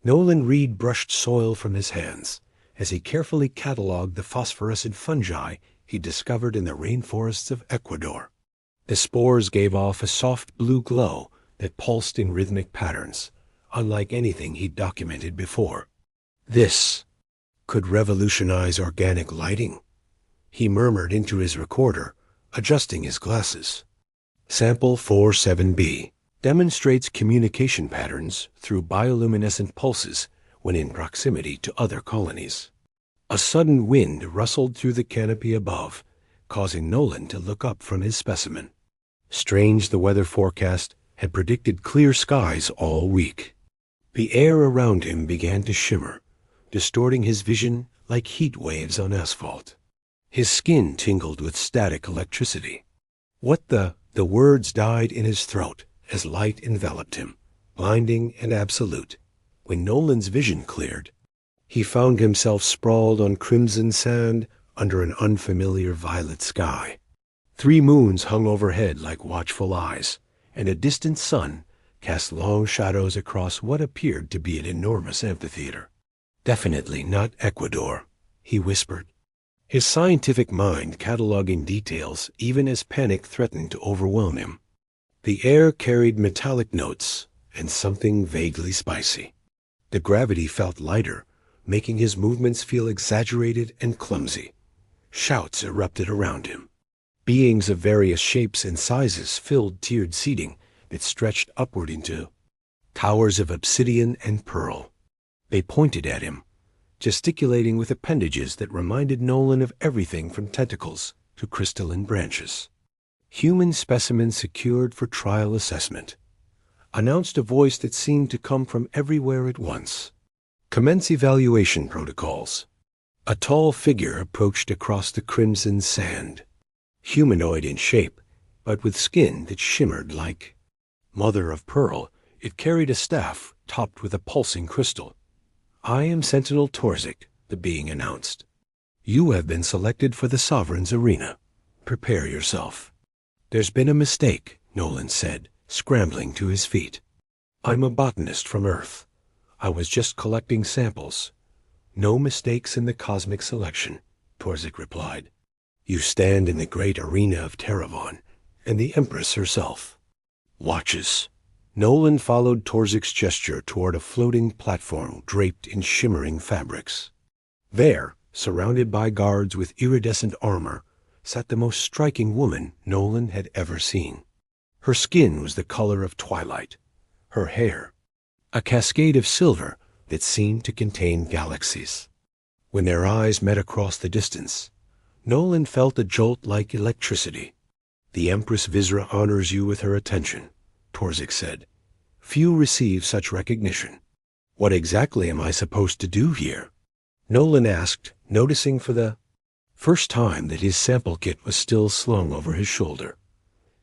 Nolan Reed brushed soil from his hands as he carefully catalogued the phosphorescent fungi he discovered in the rainforests of Ecuador. The spores gave off a soft blue glow that pulsed in rhythmic patterns, unlike anything he'd documented before. This could revolutionize organic lighting, he murmured into his recorder, adjusting his glasses. Sample 47B demonstrates communication patterns through bioluminescent pulses when in proximity to other colonies. A sudden wind rustled through the canopy above, causing Nolan to look up from his specimen. Strange, the weather forecast had predicted clear skies all week. The air around him began to shimmer, distorting his vision like heat waves on asphalt. His skin tingled with static electricity. What the words died in his throat as light enveloped him, blinding and absolute. When Nolan's vision cleared, he found himself sprawled on crimson sand under an unfamiliar violet sky. 3 moons hung overhead like watchful eyes, and a distant sun cast long shadows across what appeared to be an enormous amphitheater. Definitely not Ecuador, he whispered, his scientific mind cataloging details even as panic threatened to overwhelm him. The air carried metallic notes and something vaguely spicy. The gravity felt lighter, making his movements feel exaggerated and clumsy. Shouts erupted around him. Beings of various shapes and sizes filled tiered seating that stretched upward into towers of obsidian and pearl. They pointed at him, gesticulating with appendages that reminded Nolan of everything from tentacles to crystalline branches. Human specimens secured for trial assessment, announced a voice that seemed to come from everywhere at once. Commence evaluation protocols. A tall figure approached across the crimson sand, humanoid in shape, but with skin that shimmered like mother of pearl. It carried a staff topped with a pulsing crystal. "I am Sentinel Torzik," the being announced. "You have been selected for the Sovereign's arena. Prepare yourself." "There's been a mistake," Nolan said, scrambling to his feet. "I'm a botanist from Earth. I was just collecting samples." "No mistakes in the cosmic selection," Torzik replied. "You stand in the great arena of Terravon, and the Empress herself watches." Nolan followed Torzik's gesture toward a floating platform draped in shimmering fabrics. There, surrounded by guards with iridescent armor, sat the most striking woman Nolan had ever seen. Her skin was the color of twilight, her hair a cascade of silver that seemed to contain galaxies. When their eyes met across the distance, Nolan felt a jolt like electricity. "The Empress Visra honors you with her attention," Torzik said. "Few receive such recognition." "What exactly am I supposed to do here?" Nolan asked, noticing for the first time that his sample kit was still slung over his shoulder.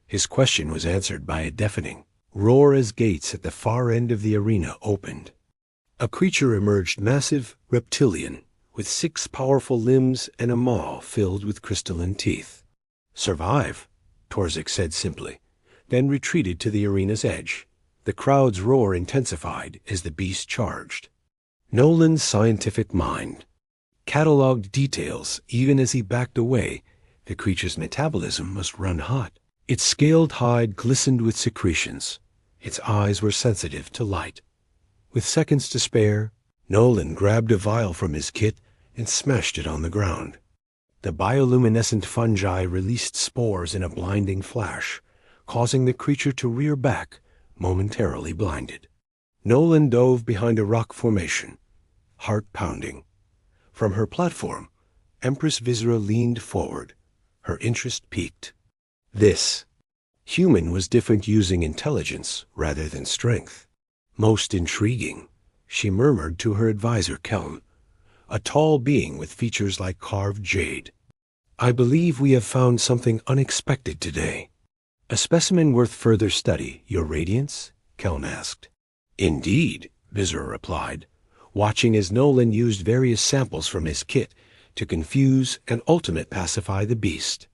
His question was answered by a deafening roar as gates at the far end of the arena opened. A creature emerged, massive, reptilian, with 6 powerful limbs and a maw filled with crystalline teeth. "Survive," Torzik said simply, then retreated to the arena's edge. The crowd's roar intensified as the beast charged. Nolan's scientific mind cataloged details even as he backed away. The creature's metabolism must run hot. Its scaled hide glistened with secretions. Its eyes were sensitive to light. With seconds to spare, Nolan grabbed a vial from his kit and smashed it on the ground. The bioluminescent fungi released spores in a blinding flash, causing the creature to rear back, momentarily blinded. Nolan dove behind a rock formation, heart pounding. From her platform, Empress Visra leaned forward, her interest piqued. This human was different, using intelligence rather than strength. "Most intriguing," she murmured to her advisor Kelm, a tall being with features like carved jade. "I believe we have found something unexpected today." "A specimen worth further study, Your Radiance?" Kelm asked. "Indeed," Visra replied, watching as Nolan used various samples from his kit to confuse and ultimately pacify the beast.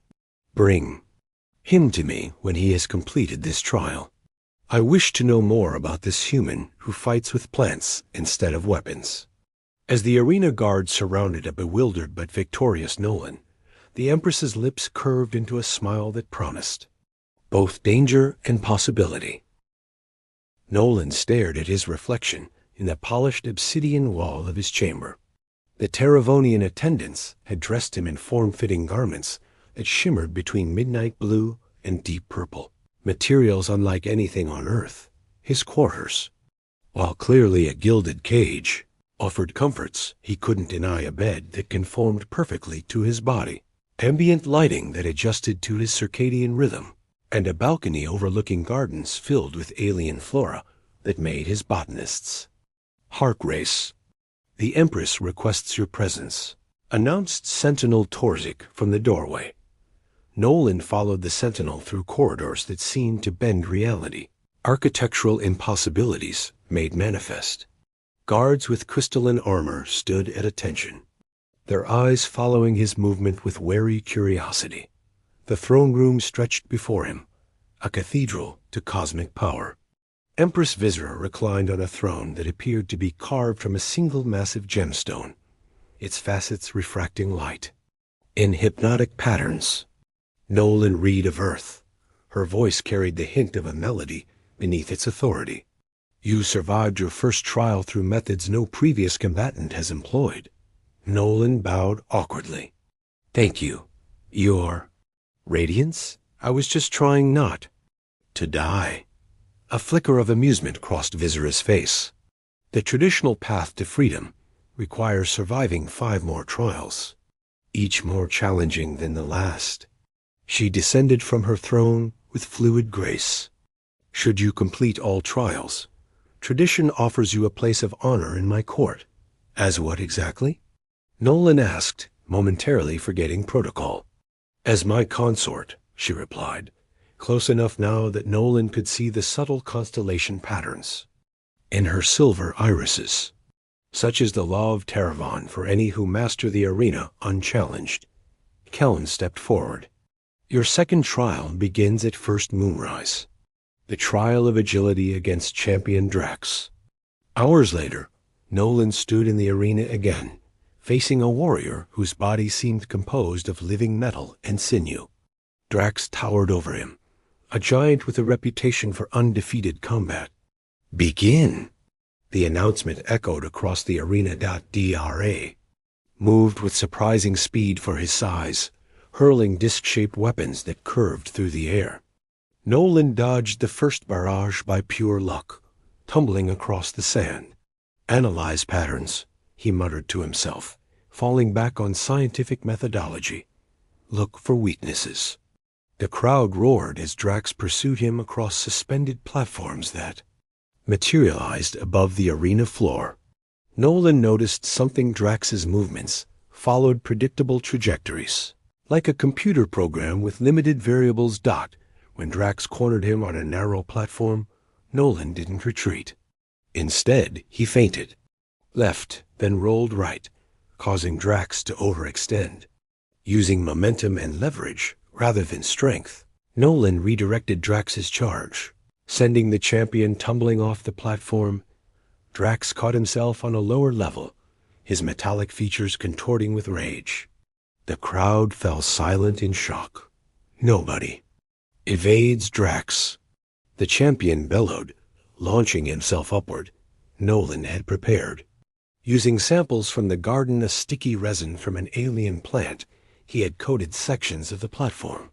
"Bring him to me when he has completed this trial." I wish to know more about this human who fights with plants instead of weapons. As the arena guards surrounded a bewildered but victorious Nolan, the Empress's lips curved into a smile that promised both danger and possibility. Nolan stared at his reflection in the polished obsidian wall of his chamber. The Terravonian attendants had dressed him in form-fitting garments that shimmered between midnight blue and deep purple, materials unlike anything on Earth. His quarters, while clearly a gilded cage, offered comforts he couldn't deny: a bed that conformed perfectly to his body, ambient lighting that adjusted to his circadian rhythm, and a balcony overlooking gardens filled with alien flora that made his botanists. "Hark race. The Empress requests your presence," announced Sentinel Torzik from the doorway. Nolan followed the sentinel through corridors that seemed to bend reality, architectural impossibilities made manifest. Guards with crystalline armor stood at attention, their eyes following his movement with wary curiosity. The throne room stretched before him, a cathedral to cosmic power. Empress Visera reclined on a throne that appeared to be carved from a single massive gemstone, its facets refracting light. In hypnotic patterns, Nolan read of Earth. Her voice carried the hint of a melody beneath its authority. "You survived your first trial through methods no previous combatant has employed." Nolan bowed awkwardly. "Thank you. Your Radiance? I was just trying not to die." A flicker of amusement crossed Visera's face. "The traditional path to freedom requires surviving 5 more trials, each more challenging than the last." She descended from her throne with fluid grace. "Should you complete all trials, tradition offers you a place of honor in my court." "As what exactly?" Nolan asked, momentarily forgetting protocol. "As my consort," she replied, close enough now that Nolan could see the subtle constellation patterns in her silver irises. "Such is the law of Terravon for any who master the arena unchallenged." Kellen stepped forward. "Your second trial begins at first moonrise. The trial of agility against champion Drax." Hours later, Nolan stood in the arena again, facing a warrior whose body seemed composed of living metal and sinew. Drax towered over him, a giant with a reputation for undefeated combat. "Begin!" The announcement echoed across the arena. Dra moved with surprising speed for his size, hurling disc-shaped weapons that curved through the air. Nolan dodged the first barrage by pure luck, tumbling across the sand. "Analyze patterns," he muttered to himself, falling back on scientific methodology. "Look for weaknesses." The crowd roared as Drax pursued him across suspended platforms that materialized above the arena floor. Nolan noticed something: Drax's movements followed predictable trajectories, like a computer program with limited variables. When Drax cornered him on a narrow platform, Nolan didn't retreat. Instead, he feinted, left, then rolled right, causing Drax to overextend. Using momentum and leverage rather than strength, Nolan redirected Drax's charge, sending the champion tumbling off the platform. Drax caught himself on a lower level, his metallic features contorting with rage. The crowd fell silent in shock. "Nobody evades Drax," the champion bellowed, launching himself upward. Nolan had prepared. Using samples from the garden, a sticky resin from an alien plant, he had coated sections of the platform.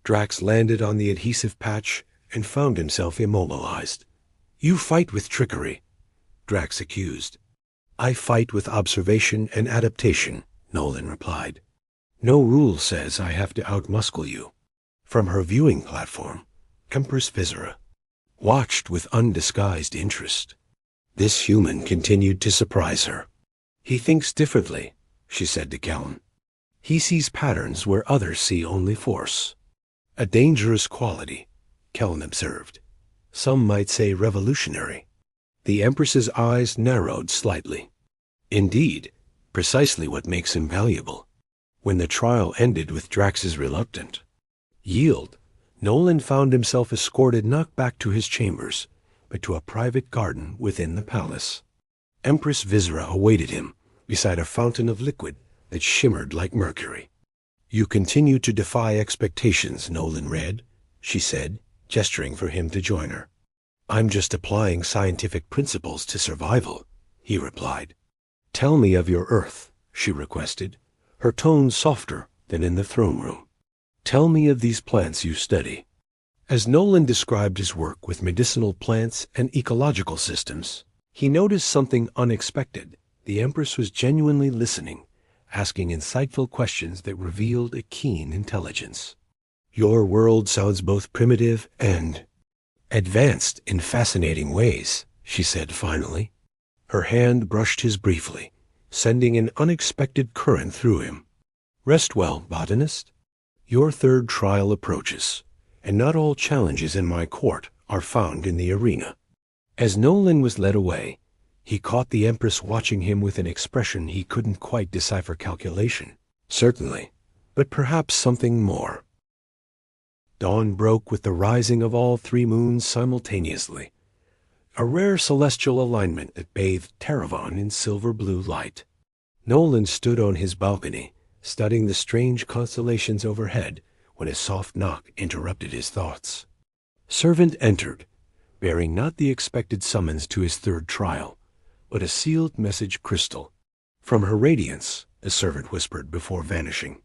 Drax landed on the adhesive patch and found himself immobilized. "You fight with trickery," Drax accused. "I fight with observation and adaptation," Nolan replied. "No rule says I have to outmuscle you." From her viewing platform, Empress Visera watched with undisguised interest. This human continued to surprise her. "He thinks differently," she said to Kellen. "He sees patterns where others see only force." "A dangerous quality," Kellen observed. "Some might say revolutionary." The Empress's eyes narrowed slightly. "Indeed, precisely what makes him valuable." When the trial ended with Drax's reluctant yield, Nolan found himself escorted not back to his chambers, but to a private garden within the palace. Empress Visera awaited him, beside a fountain of liquid that shimmered like mercury. "You continue to defy expectations, Nolan read," she said, gesturing for him to join her. "I'm just applying scientific principles to survival," he replied. "Tell me of your Earth," she requested, her tone softer than in the throne room. "Tell me of these plants you study." As Nolan described his work with medicinal plants and ecological systems, he noticed something unexpected. The Empress was genuinely listening, asking insightful questions that revealed a keen intelligence. "Your world sounds both primitive and advanced in fascinating ways," she said finally. Her hand brushed his briefly, sending an unexpected current through him. "Rest well, botanist. Your third trial approaches, and not all challenges in my court are found in the arena." As Nolan was led away, he caught the Empress watching him with an expression he couldn't quite decipher. Calculation, certainly, but perhaps something more. Dawn broke with the rising of all three moons simultaneously, a rare celestial alignment that bathed Taravan in silver-blue light. Nolan stood on his balcony, studying the strange constellations overhead, when a soft knock interrupted his thoughts. Servant entered, bearing not the expected summons to his third trial, but a sealed message crystal. "From her radiance," the servant whispered before vanishing.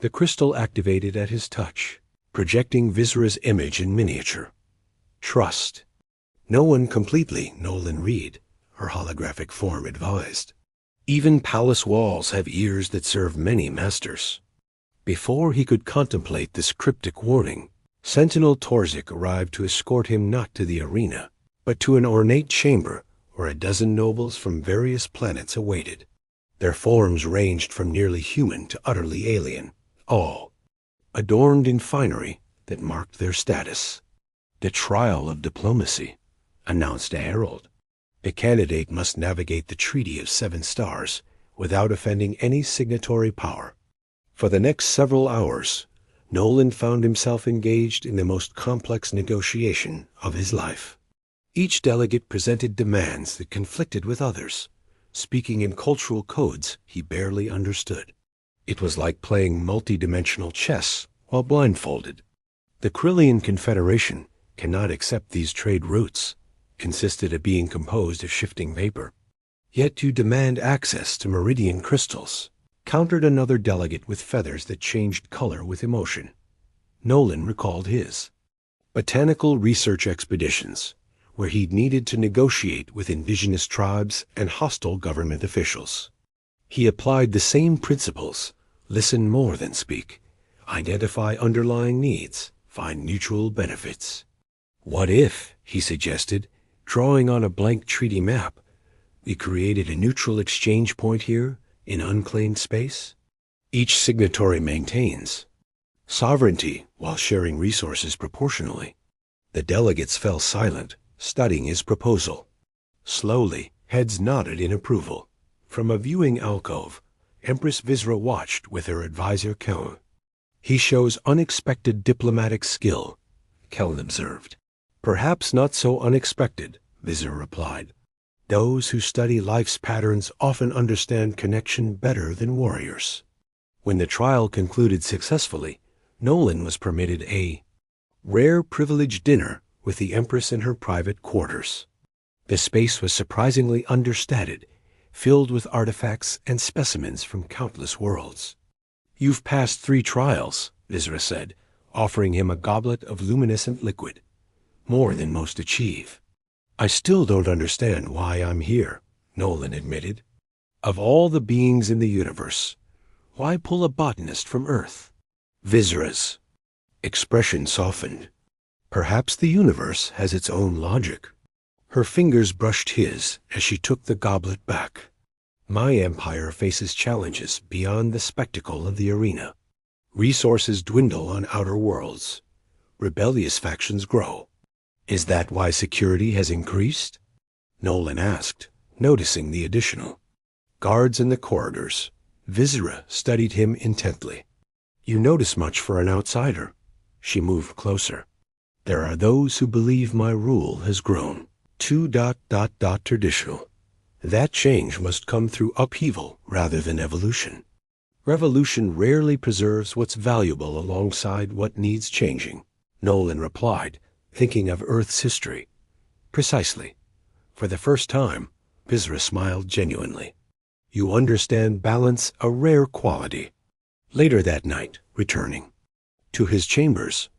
The crystal activated at his touch, projecting Visera's image in miniature. "Trust. No one completely," Nolan read, her holographic form advised. "Even palace walls have ears that serve many masters." Before he could contemplate this cryptic warning, Sentinel Torzik arrived to escort him not to the arena, but to an ornate chamber where a dozen nobles from various planets awaited. Their forms ranged from nearly human to utterly alien, all adorned in finery that marked their status. "The trial of diplomacy," announced a herald. "A candidate must navigate the Treaty of Seven Stars without offending any signatory power." For the next several hours, Nolan found himself engaged in the most complex negotiation of his life. Each delegate presented demands that conflicted with others, speaking in cultural codes he barely understood. It was like playing multi-dimensional chess while blindfolded. The Krillian Confederation cannot accept these trade routes, insisted of being composed of shifting vapor. "Yet you demand access to meridian crystals," countered another delegate with feathers that changed color with emotion. Nolan recalled his botanical research expeditions, where he'd needed to negotiate with indigenous tribes and hostile government officials. He applied the same principles: listen more than speak, identify underlying needs, find mutual benefits. "What if," he suggested, drawing on a blank treaty map, "we created a neutral exchange point here in unclaimed space? Each signatory maintains sovereignty while sharing resources proportionally." The delegates fell silent, studying his proposal. Slowly, heads nodded in approval. From a viewing alcove, Empress Visera watched with her advisor Keln. "He shows unexpected diplomatic skill," Keln observed. "Perhaps not so unexpected," Visera replied. "Those who study life's patterns often understand connection better than warriors." When the trial concluded successfully, Nolan was permitted a rare privileged dinner with the Empress in her private quarters. The space was surprisingly understated, filled with artifacts and specimens from countless worlds. "You've passed 3 trials," Visera said, offering him a goblet of luminescent liquid. "More than most achieve." "I still don't understand why I'm here," Nolan admitted. "Of all the beings in the universe, why pull a botanist from Earth?" Visera's expression softened. "Perhaps the universe has its own logic." Her fingers brushed his as she took the goblet back. "My empire faces challenges beyond the spectacle of the arena. Resources dwindle on outer worlds. Rebellious factions grow. Is that why security has increased?" Nolan asked, noticing the additional guards in the corridors. Visera studied him intently. "You notice much for an outsider," She moved closer. There are those who believe my rule has grown too traditional. That change must come through upheaval rather than evolution. Revolution rarely preserves what's valuable alongside what needs changing, Nolan replied, thinking of Earth's history. Precisely. For the first time, Vizra smiled genuinely. You understand balance, a rare quality. Later that night, returning to his chambers,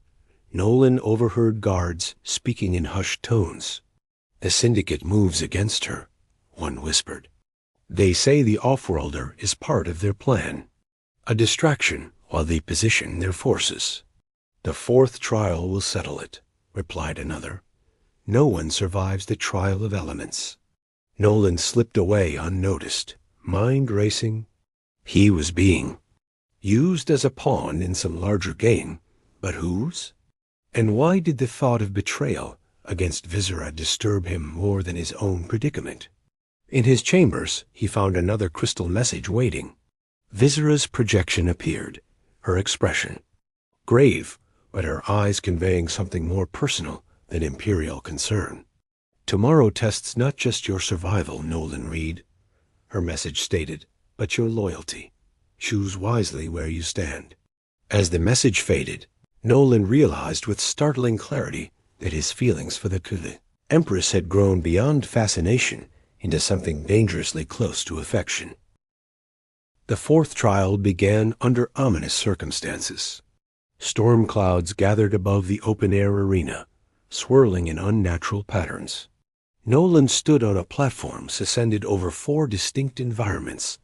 Nolan overheard guards speaking in hushed tones. The syndicate moves against her, one whispered. They say the Offworlder is part of their plan, a distraction while they position their forces. The fourth trial will settle it, replied another. No one survives the trial of elements. Nolan slipped away unnoticed, mind racing. He was being used as a pawn in some larger game, but whose? And why did the thought of betrayal against Vizra disturb him more than his own predicament? In his chambers, he found another crystal message waiting. Vizra's projection appeared, her expression grave, but her eyes conveying something more personal than imperial concern. Tomorrow tests not just your survival, Nolan Reed, her message stated, but your loyalty. Choose wisely where you stand. As the message faded, Nolan realized with startling clarity that his feelings for the Empress had grown beyond fascination into something dangerously close to affection. The fourth trial began under ominous circumstances. Storm clouds gathered above the open-air arena, swirling in unnatural patterns. Nolan stood on a platform suspended over 4 distinct environments: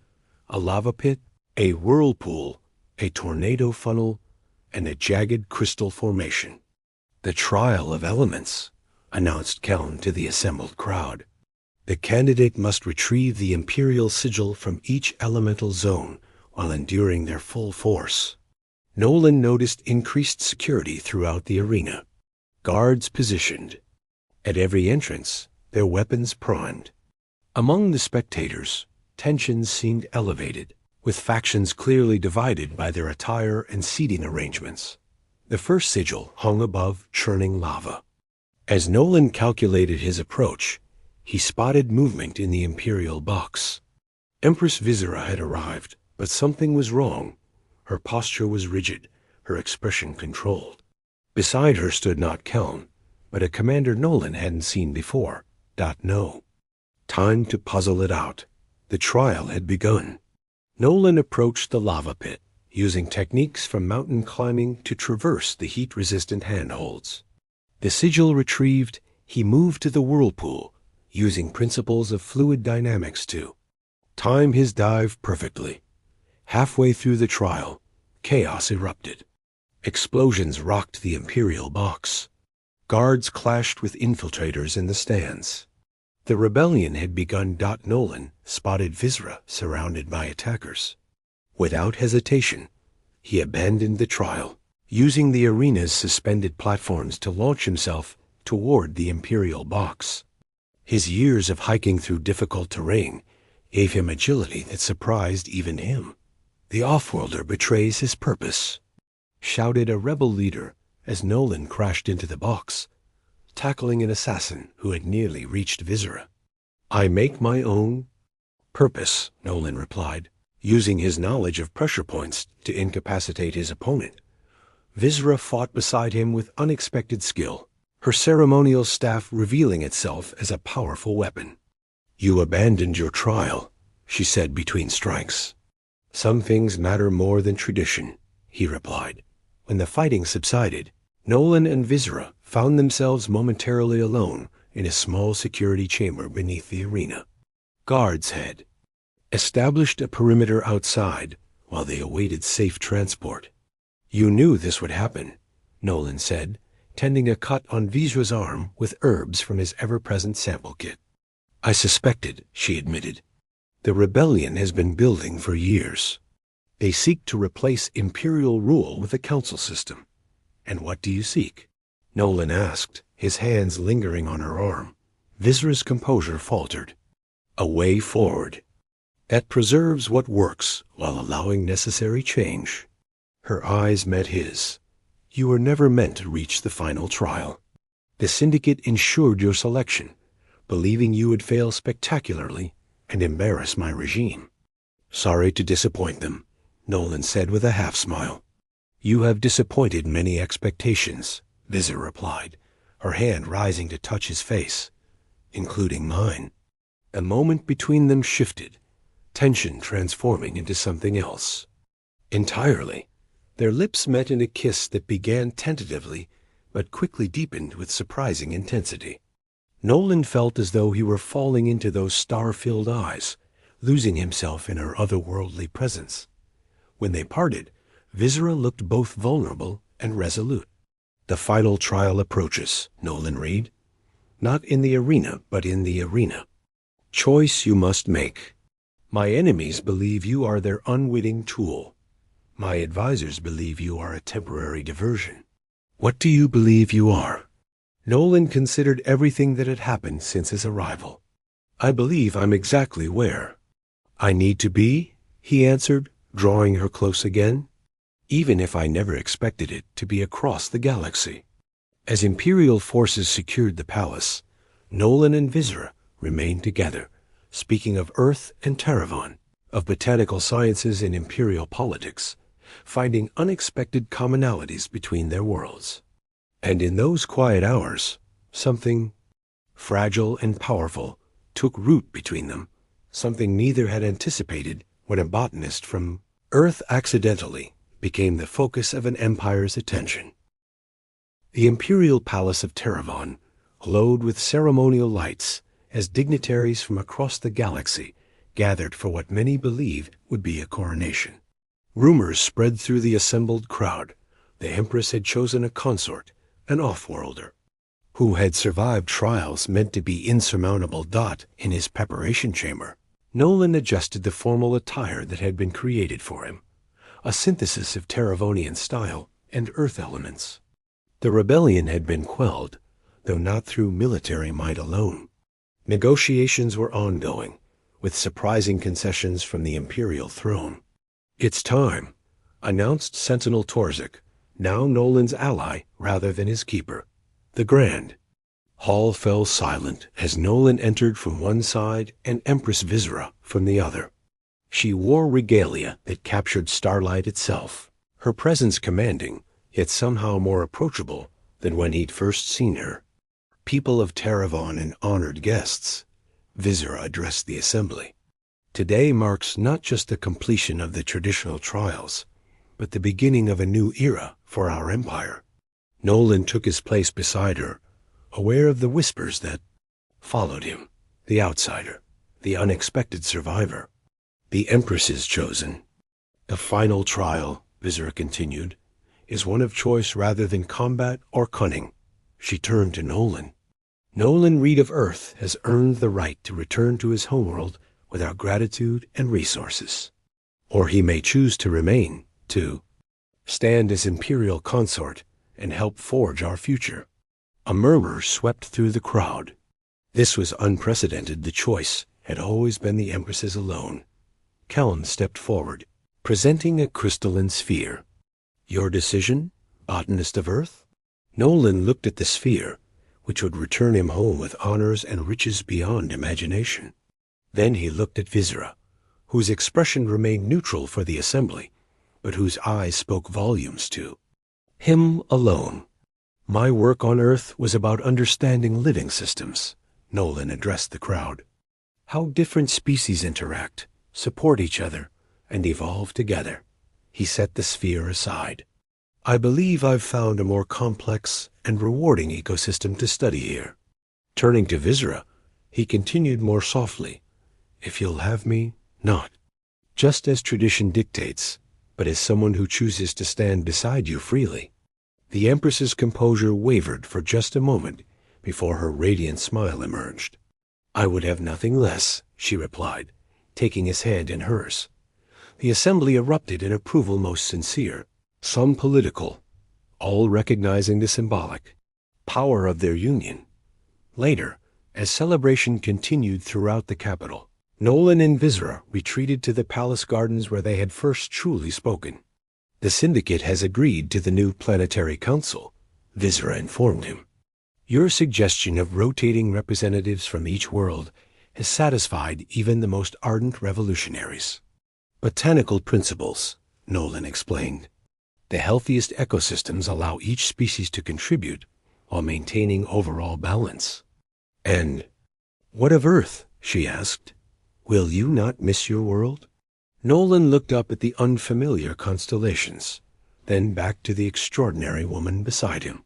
a lava pit, a whirlpool, a tornado funnel, and a jagged crystal formation. The trial of elements, announced Keln to the assembled crowd. The candidate must retrieve the imperial sigil from each elemental zone while enduring their full force. Nolan noticed increased security throughout the arena. Guards positioned. At every entrance, their weapons primed. Among the spectators, tensions seemed elevated, with factions clearly divided by their attire and seating arrangements. The first sigil hung above churning lava. As Nolan calculated his approach, he spotted movement in the Imperial box. Empress Vizra had arrived, but something was wrong. Her posture was rigid, her expression controlled. Beside her stood not Keln, but a commander Nolan hadn't seen before. No. Time to puzzle it out. The trial had begun. Nolan approached the lava pit, using techniques from mountain climbing to traverse the heat-resistant handholds. The sigil retrieved, he moved to the whirlpool, using principles of fluid dynamics to time his dive perfectly. Halfway through the trial, chaos erupted. Explosions rocked the Imperial box. Guards clashed with infiltrators in the stands. The rebellion had begun. Nolan spotted Vizra surrounded by attackers. Without hesitation, he abandoned the trial, using the arena's suspended platforms to launch himself toward the Imperial box. His years of hiking through difficult terrain gave him agility that surprised even him. The Offworlder betrays his purpose, shouted a rebel leader as Nolan crashed into the box, tackling an assassin who had nearly reached Vizra. I make my own purpose, Nolan replied, using his knowledge of pressure points to incapacitate his opponent. Vizra fought beside him with unexpected skill, her ceremonial staff revealing itself as a powerful weapon. You abandoned your trial, she said between strikes. Some things matter more than tradition, he replied. When the fighting subsided, Nolan and Vizra found themselves momentarily alone in a small security chamber beneath the arena. Guards had established a perimeter outside while they awaited safe transport. You knew this would happen, Nolan said, tending a cut on Vizra's arm with herbs from his ever-present sample kit. I suspected, she admitted. The rebellion has been building for years. They seek to replace imperial rule with a council system. And what do you seek? Nolan asked, his hands lingering on her arm. Vizra's composure faltered. A way forward that preserves what works while allowing necessary change. Her eyes met his. You were never meant to reach the final trial. The Syndicate ensured your selection, believing you would fail spectacularly and embarrass my regime. Sorry to disappoint them, Nolan said with a half-smile. You have disappointed many expectations, Visser replied, her hand rising to touch his face, including mine. A moment between them shifted, tension transforming into something else. Entirely. Their lips met in a kiss that began tentatively, but quickly deepened with surprising intensity. Nolan felt as though he were falling into those star-filled eyes, losing himself in her otherworldly presence. When they parted, Visera looked both vulnerable and resolute. The final trial approaches, Nolan read. Not in the arena, but in the arena. Choice you must make. My enemies believe you are their unwitting tool. My advisors believe you are a temporary diversion. What do you believe you are? Nolan considered everything that had happened since his arrival. I believe I'm exactly where I need to be, he answered, drawing her close again, even if I never expected it to be across the galaxy. As Imperial forces secured the palace, Nolan and Visera remained together, speaking of Earth and Terravon, of botanical sciences and Imperial politics, finding unexpected commonalities between their worlds. And in those quiet hours, something fragile and powerful took root between them, something neither had anticipated when a botanist from Earth accidentally became the focus of an empire's attention. The Imperial Palace of Terravon glowed with ceremonial lights as dignitaries from across the galaxy gathered for what many believed would be a coronation. Rumors spread through the assembled crowd. The Empress had chosen a consort, an off-worlder, who had survived trials meant to be insurmountable. In his preparation chamber, Nolan adjusted the formal attire that had been created for him, a synthesis of Terravonian style and Earth elements. The rebellion had been quelled, though not through military might alone. Negotiations were ongoing, with surprising concessions from the Imperial throne. It's time, announced Sentinel Torzik, now Nolan's ally rather than his keeper. The Grand Hall fell silent as Nolan entered from one side and Empress Visera from the other. She wore regalia that captured starlight itself, her presence commanding, yet somehow more approachable than when he'd first seen her. People of Terravon and honored guests, Visera addressed the assembly. Today marks not just the completion of the traditional trials, but the beginning of a new era for our empire. Nolan took his place beside her, aware of the whispers that followed him, the outsider, the unexpected survivor. The Empress is chosen. The final trial, Visera continued, is one of choice rather than combat or cunning. She turned to Nolan. Nolan Reed of Earth has earned the right to return to his homeworld with our gratitude and resources. Or he may choose to remain, to stand as Imperial consort and help forge our future. A murmur swept through the crowd. This was unprecedented. The choice had always been the Empress's alone. Kelm stepped forward, presenting a crystalline sphere. Your decision, botanist of Earth? Nolan looked at the sphere, which would return him home with honors and riches beyond imagination. Then he looked at Visera, whose expression remained neutral for the assembly, but whose eyes spoke volumes to him alone. My work on Earth was about understanding living systems, Nolan addressed the crowd. How different species interact, support each other, and evolve together. He set the sphere aside. I believe I've found a more complex and rewarding ecosystem to study here. Turning to Visera, he continued more softly. If you'll have me, not just as tradition dictates, but as someone who chooses to stand beside you freely. The Empress's composure wavered for just a moment before her radiant smile emerged. I would have nothing less, she replied, taking his hand in hers. The assembly erupted in approval most sincere, some political, all recognizing the symbolic power of their union. Later, as celebration continued throughout the capital, Nolan and Visera retreated to the palace gardens where they had first truly spoken. The Syndicate has agreed to the new planetary council, Visera informed him. Your suggestion of rotating representatives from each world has satisfied even the most ardent revolutionaries. Botanical principles, Nolan explained. The healthiest ecosystems allow each species to contribute while maintaining overall balance. And what of Earth? She asked. Will you not miss your world? Nolan looked up at the unfamiliar constellations, then back to the extraordinary woman beside him.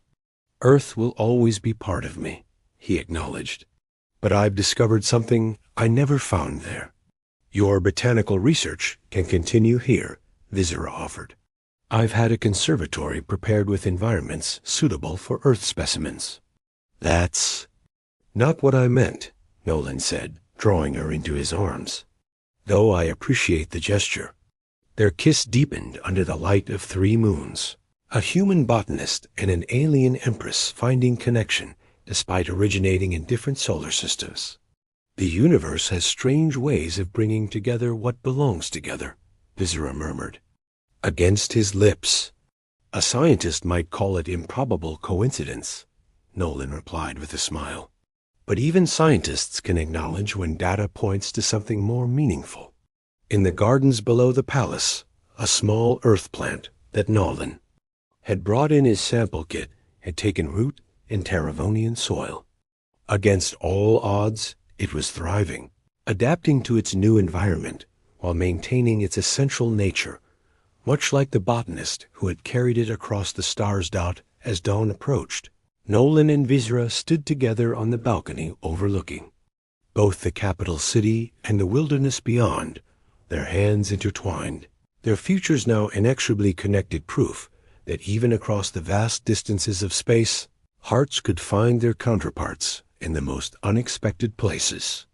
Earth will always be part of me, he acknowledged. But I've discovered something I never found there. Your botanical research can continue here, Visera offered. I've had a conservatory prepared with environments suitable for Earth specimens. That's not what I meant, Nolan said, drawing her into his arms. Though I appreciate the gesture. Their kiss deepened under the light of 3 moons. A human botanist and an alien empress finding connection despite originating in different solar systems. The universe has strange ways of bringing together what belongs together, Visera murmured. Against his lips. A scientist might call it improbable coincidence, Nolan replied with a smile. But even scientists can acknowledge when data points to something more meaningful. In the gardens below the palace, a small earth plant that Nolan had brought in his sample kit had taken root in Terravonian soil. Against all odds, it was thriving, adapting to its new environment while maintaining its essential nature, much like the botanist who had carried it across the star's dot as dawn approached. Nolan and Visera stood together on the balcony overlooking both the capital city and the wilderness beyond, their hands intertwined, their futures now inexorably connected, proof that even across the vast distances of space, hearts could find their counterparts in the most unexpected places.